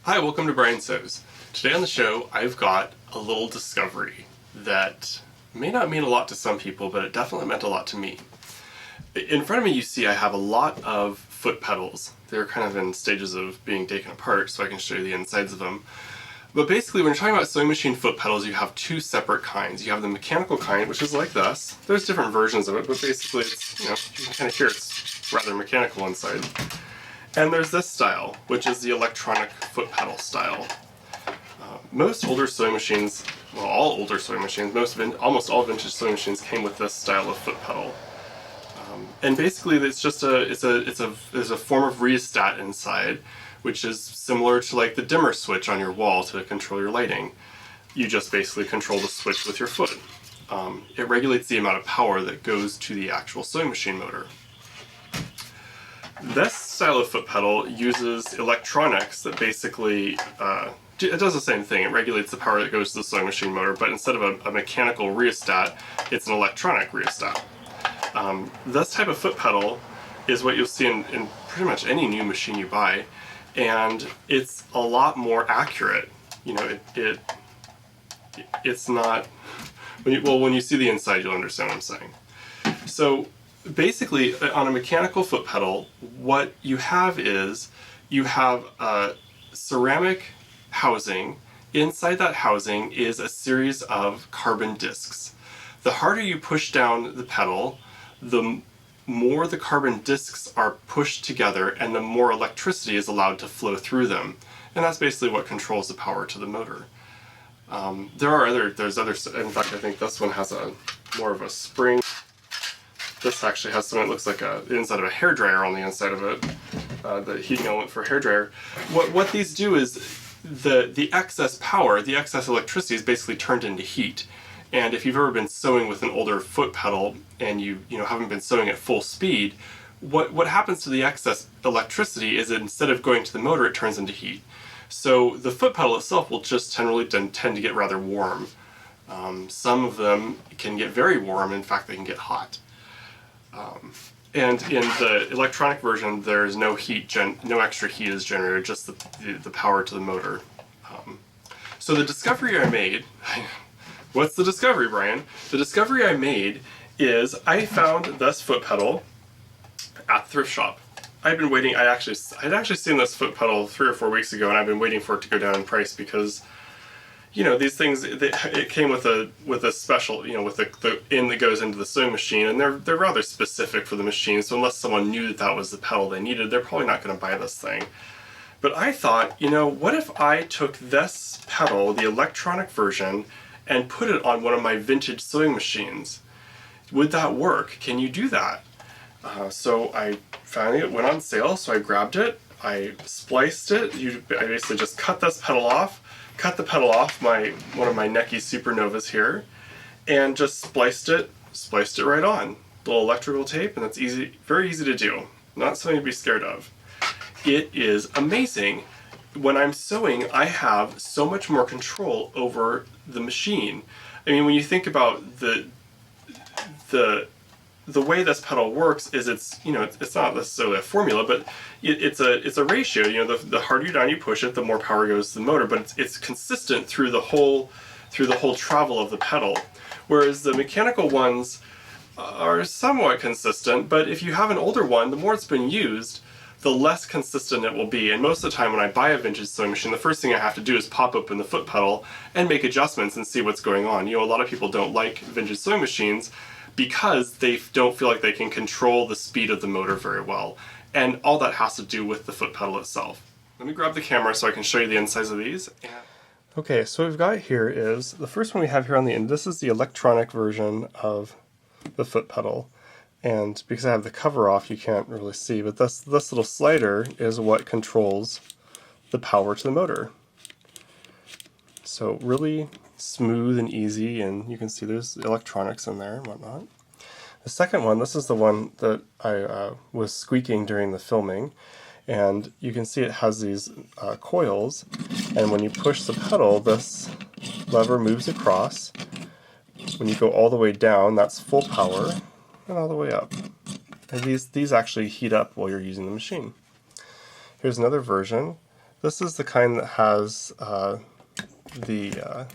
Hi, welcome to Brian Sews. Today on the show, I've got a little discovery that may not mean a lot to some people, but it definitely meant a lot to me. In front of me, you see I have a lot of foot pedals. They're kind of in stages of being taken apart, so I can show you the insides of them. But basically, when you're talking about sewing machine foot pedals, you have two separate kinds. You have the mechanical kind, which is like this. There's different versions of it, but basically it's, you can kind of hear it's rather mechanical inside. And there's this style, which is the electronic foot pedal style. Most older sewing machines, well, all older sewing machines, almost all vintage sewing machines came with this style of foot pedal. And basically, it's just there's a form of rheostat inside, which is similar to like the dimmer switch on your wall to control your lighting. You just basically control the switch with your foot. It regulates the amount of power that goes to the actual sewing machine motor. This style of foot pedal uses electronics that basically, it does the same thing. It regulates the power that goes to the sewing machine motor, but instead of a mechanical rheostat, it's an electronic rheostat. This type of foot pedal is what you'll see in pretty much any new machine you buy, and it's a lot more accurate. You know, it's not, when you see the inside, you'll understand what I'm saying. So basically, on a mechanical foot pedal, what you have is you have a ceramic housing. Inside that housing is a series of carbon discs. The harder you push down the pedal, the more the carbon discs are pushed together and the more electricity is allowed to flow through them. And that's basically what controls the power to the motor. There's other, in fact, I think this one has more of a spring. This actually has something that looks like the inside of a hairdryer on the inside of it, the heating element for a hairdryer. What these do is the excess power, the excess electricity is basically turned into heat. And if you've ever been sewing with an older foot pedal and you haven't been sewing at full speed, what happens to the excess electricity is that instead of going to the motor, it turns into heat. So the foot pedal itself will just generally tend to get rather warm. Some of them can get very warm. In fact, they can get hot. And in the electronic version, there's no extra heat is generated, just the power to the motor. So the discovery I made, what's the discovery, Brian? The discovery I made is I found this foot pedal at the thrift shop. I'd been waiting, I'd actually seen this foot pedal 3 or 4 weeks ago, and I've been waiting for it to go down in price because these things, it came with a special, with the end that goes into the sewing machine, and they're rather specific for the machine, so unless someone knew that was the pedal they needed, they're probably not going to buy this thing. But I thought, what if I took this pedal, the electronic version, and put it on one of my vintage sewing machines? Would that work? Can you do that? So I finally, it went on sale, so I grabbed it, I spliced it, I basically just cut this pedal off, cut the pedal off one of my Necky Supernovas here, and just spliced it right on. Little electrical tape, and it's easy, very easy to do. Not something to be scared of. It is amazing. When I'm sewing, I have so much more control over the machine. I mean, when you think about the way this pedal works is it's not necessarily a formula, but it's a ratio. The harder down you push it, the more power goes to the motor, but it's consistent through the whole travel of the pedal. Whereas the mechanical ones are somewhat consistent, but if you have an older one, the more it's been used, the less consistent it will be. And most of the time when I buy a vintage sewing machine, the first thing I have to do is pop open the foot pedal and make adjustments and see what's going on. A lot of people don't like vintage sewing machines because they don't feel like they can control the speed of the motor very well. And all that has to do with the foot pedal itself. Let me grab the camera so I can show you the insides of these. Okay, so what we've got here is, the first one we have here on the end, this is the electronic version of the foot pedal. And because I have the cover off, you can't really see, but this little slider is what controls the power to the motor. So really smooth and easy, and you can see there's electronics in there and whatnot. The second one, this is the one that I was squeaking during the filming, and you can see it has these coils, and when you push the pedal, this lever moves across. When you go all the way down, that's full power, and all the way up. And these actually heat up while you're using the machine. Here's another version. This is the kind that has the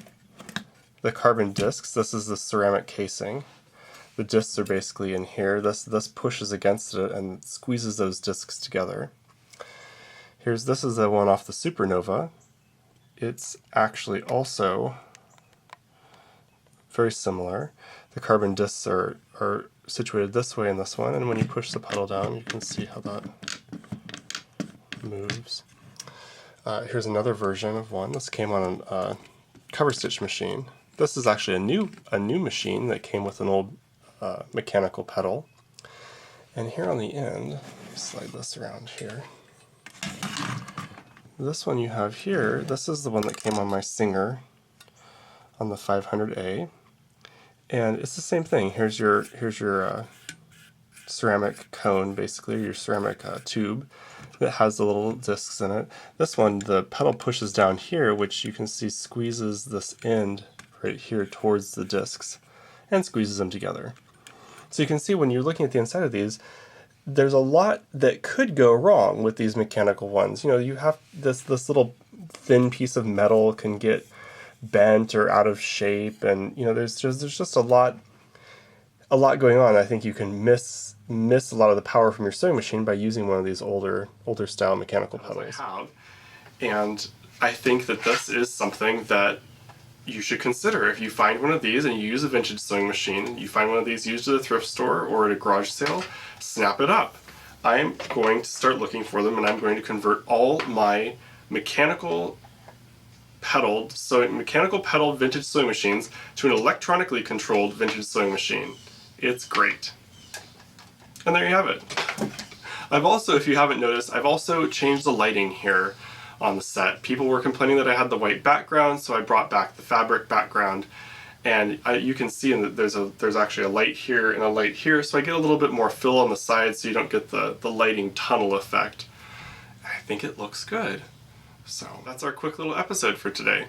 carbon discs. This is the ceramic casing. The discs are basically in here. This pushes against it and squeezes those discs together. This is the one off the supernova. It's actually also very similar. The carbon discs are situated this way in this one, and when you push the pedal down, you can see how that moves. Here's another version of one. This came on a cover stitch machine. This is actually a new machine that came with an old mechanical pedal. And here on the end, let me slide this around here. This one you have here, this is the one that came on my Singer on the 500A. And it's the same thing. Here's your ceramic cone, basically, your ceramic tube that has the little discs in it. This one, the pedal pushes down here, which you can see squeezes this end right here towards the discs and squeezes them together. So you can see when you're looking at the inside of these, there's a lot that could go wrong with these mechanical ones. You know, you have this little thin piece of metal can get bent or out of shape, and you know, there's just a lot going on. I think you can miss a lot of the power from your sewing machine by using one of these older style mechanical pedals. And I think that this is something that you should consider. If you find one of these and you use a vintage sewing machine, you find one of these used at a thrift store or at a garage sale, snap it up. I'm going to start looking for them, and I'm going to convert all my mechanical pedal vintage sewing machines to an electronically controlled vintage sewing machine. It's great. And there you have it. I've also, if you haven't noticed, I've also changed the lighting here on the set. People were complaining that I had the white background, so I brought back the fabric background, and you can see that there's actually a light here and a light here, so I get a little bit more fill on the sides so you don't get the lighting tunnel effect. I think it looks good. So that's our quick little episode for today.